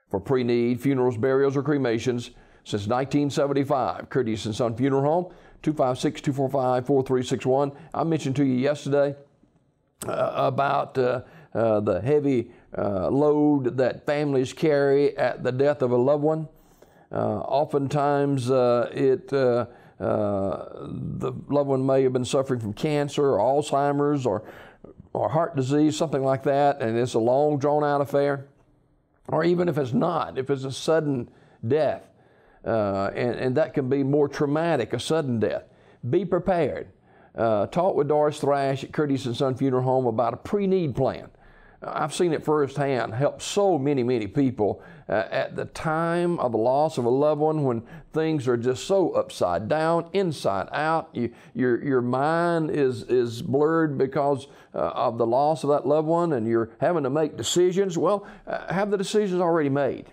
for pre-need funerals, burials, or cremations since 1975. Curtis & Son Funeral Home, 256-245-4361. I mentioned to you yesterday about the heavy load that families carry at the death of a loved one. Oftentimes, the loved one may have been suffering from cancer or Alzheimer's or heart disease, something like that, and it's a long, drawn-out affair. Or even if it's not, if it's a sudden death, and that can be more traumatic, a sudden death. Be prepared. Talk with Doris Thrash at Curtis & Son Funeral Home about a pre-need plan. I've seen it firsthand, help so many people at the time of the loss of a loved one, when things are just so upside down, inside out. Your mind is blurred because of the loss of that loved one, and you're having to make decisions. Well, have the decisions already made.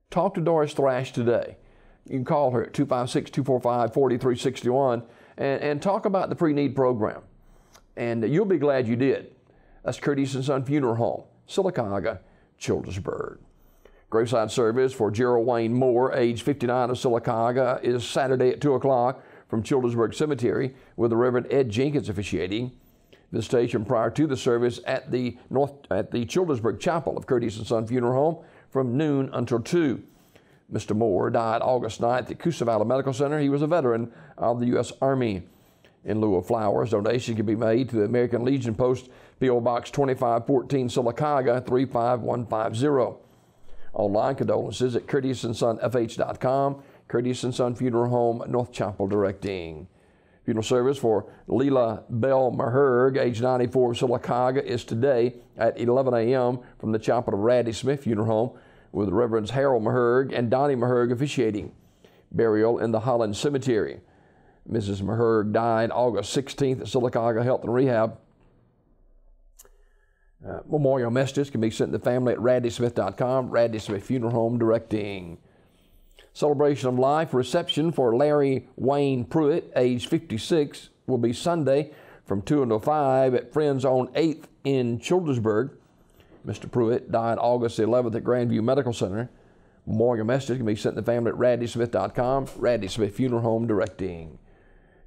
Talk to Doris Thrash today. You can call her at 256-245-4361 and talk about the pre-need program. And you'll be glad you did. That's Curtis & Son Funeral Home, Sylacauga, Childersburg. Graveside service for Gerald Wayne Moore, age 59 of Sylacauga, is Saturday at 2 o'clock from Childersburg Cemetery, with the Reverend Ed Jenkins officiating. Visitation prior to the service at the Childersburg Chapel of Curtis & Son Funeral Home from noon until 2. Mr. Moore died August 9th at Coosa Valley Medical Center. He was a veteran of the U.S. Army. In lieu of flowers, donations can be made to the American Legion Post, P.O. Box 2514, Sylacauga 35150. Online condolences at curtissonsonfh.com. Curtis & Son Funeral Home, North Chapel directing. Funeral service for Leela Bell Maherg, age 94 of Sylacauga, is today at 11 a.m. from the chapel of Radley Smith Funeral Home, with Reverends Harold Maherg and Donnie Maherg officiating. Burial in the Holland Cemetery. Mrs. Maherg died August 16th at Sylacauga Health and Rehab. Memorial messages can be sent to the family at radleysmith.com. Radley Smith Funeral Home directing. Celebration of life reception for Larry Wayne Pruitt, age 56, will be Sunday from 2 until 5 at Friends on 8th in Childersburg. Mr. Pruitt died August 11th at Grandview Medical Center. Memorial messages can be sent to the family at radleysmith.com. Radley Smith Funeral Home directing.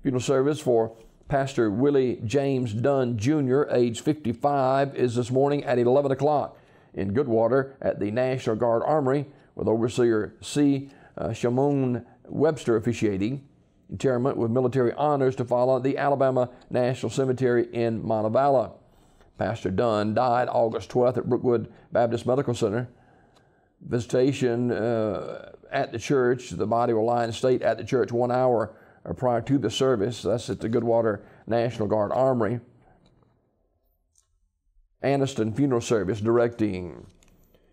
Funeral service for Pastor Willie James Dunn Jr., age 55, is this morning at 11 o'clock in Goodwater at the National Guard Armory, with Overseer C. Shamoon Webster officiating. Interment with military honors to follow at the Alabama National Cemetery in Montevallo. Pastor Dunn died August 12th at Brookwood Baptist Medical Center. Visitation at the church, the body will lie in state at the church 1 hour prior to the service. That's at the Goodwater National Guard Armory. Anniston Funeral Service directing.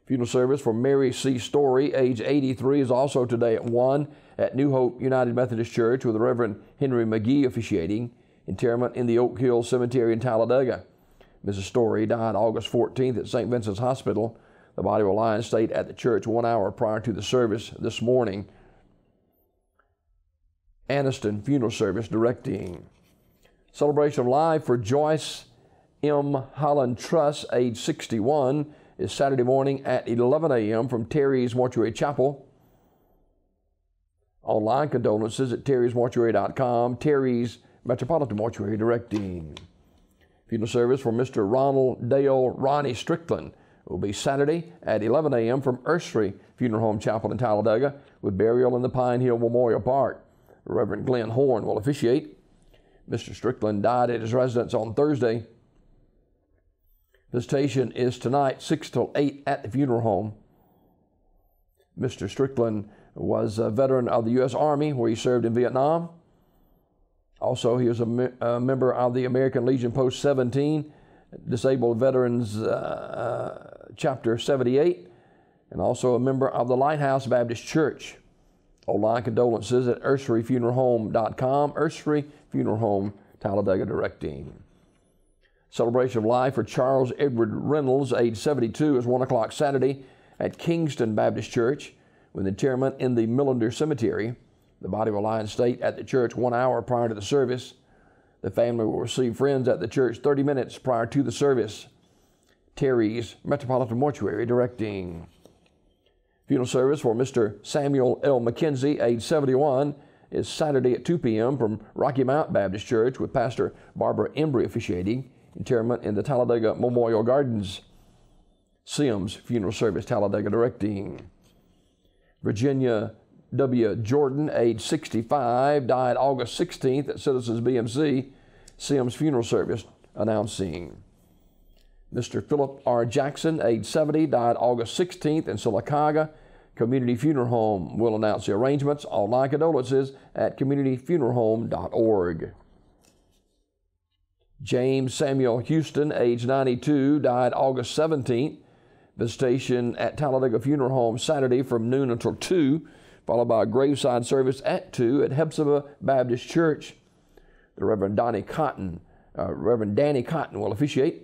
Funeral service for Mary C. Story, age 83, is also today at 1 at New Hope United Methodist Church, with the Reverend Henry McGee officiating. Interment in the Oak Hill Cemetery in Talladega. Mrs. Story died August 14th at St. Vincent's Hospital. The body will lie in state at the church 1 hour prior to the service this morning. Anniston Funeral Service directing. Celebration of life for Joyce M. Holland Truss, age 61, is Saturday morning at 11 a.m. from Terry's Mortuary Chapel. Online condolences at terrysmortuary.com. Terry's Metropolitan Mortuary directing. Funeral service for Mr. Ronald Dale Ronnie Strickland will be Saturday at 11 a.m. from Ursery Funeral Home Chapel in Talladega, with burial in the Pine Hill Memorial Park. Reverend Glenn Horn will officiate. Mr. Strickland died at his residence on Thursday. Visitation is tonight, 6 till 8 at the funeral home. Mr. Strickland was a veteran of the U.S. Army, where he served in Vietnam. Also, he was a member of the American Legion Post 17, Disabled Veterans Chapter 78, and also a member of the Lighthouse Baptist Church. Online condolences at urseryfuneralhome.com. Ursery Funeral Home, Talladega directing. Celebration of life for Charles Edward Reynolds, age 72, is 1 o'clock Saturday at Kingston Baptist Church, with interment in the Millender Cemetery. The body will lie in state at the church 1 hour prior to the service. The family will receive friends at the church 30 minutes prior to the service. Terry's Metropolitan Mortuary directing. Funeral service for Mr. Samuel L. McKenzie, age 71, is Saturday at 2 p.m. from Rocky Mount Baptist Church with Pastor Barbara Embry officiating. Interment in the Talladega Memorial Gardens. Sims Funeral Service, Talladega, directing. Virginia W. Jordan, age 65, died August 16th at Citizens BMC. Sims Funeral Service, announcing. Mr. Philip R. Jackson, age 70, died August 16th in Sylacauga. Community Funeral Home will announce the arrangements. All condolences at communityfuneralhome.org. James Samuel Houston, age 92, died August 17th. Visitation at Talladega Funeral Home Saturday from noon until 2, followed by a graveside service at 2 at Hephzibah Baptist Church. The Reverend Danny Cotton will officiate.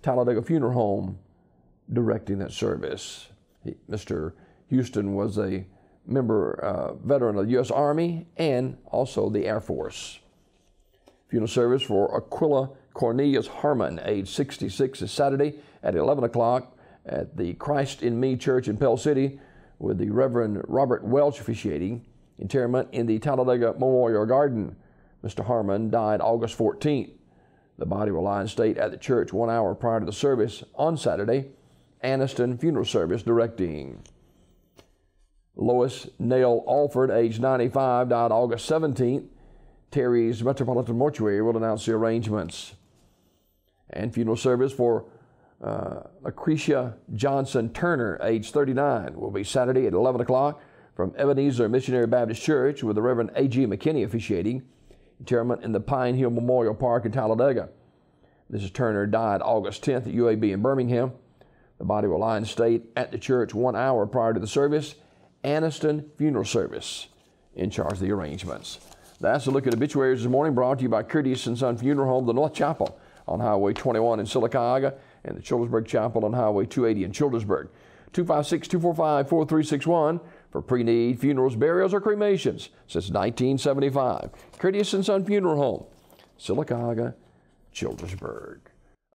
Talladega Funeral Home directing that service. Mr. Houston was a veteran of the U.S. Army and also the Air Force. Funeral service for Aquila Cornelius Harmon, age 66, is Saturday at 11 o'clock at the Christ in Me Church in Pell City with the Reverend Robert Welch officiating. Interment in the Talladega Memorial Garden. Mr. Harmon died August 14th. The body will lie in state at the church 1 hour prior to the service on Saturday. Aniston Funeral Service directing. Lois Nail Alford, age 95, died August 17th. Terry's Metropolitan Mortuary will announce the arrangements. And funeral service for Lucretia Johnson Turner, age 39, will be Saturday at 11 o'clock from Ebenezer Missionary Baptist Church with the Reverend A.G. McKinney officiating. Interment in the Pine Hill Memorial Park in Talladega. Mrs. Turner died August 10th at UAB in Birmingham. The body will lie in state at the church 1 hour prior to the service. Aniston Funeral Service in charge of the arrangements. That's a look at obituaries this morning, brought to you by Curtis & Son Funeral Home, the North Chapel on Highway 21 in Sylacauga, and the Childersburg Chapel on Highway 280 in Childersburg. 256-245-4361 for pre-need funerals, burials, or cremations since 1975. Curtis & Son Funeral Home, Sylacauga, Childersburg.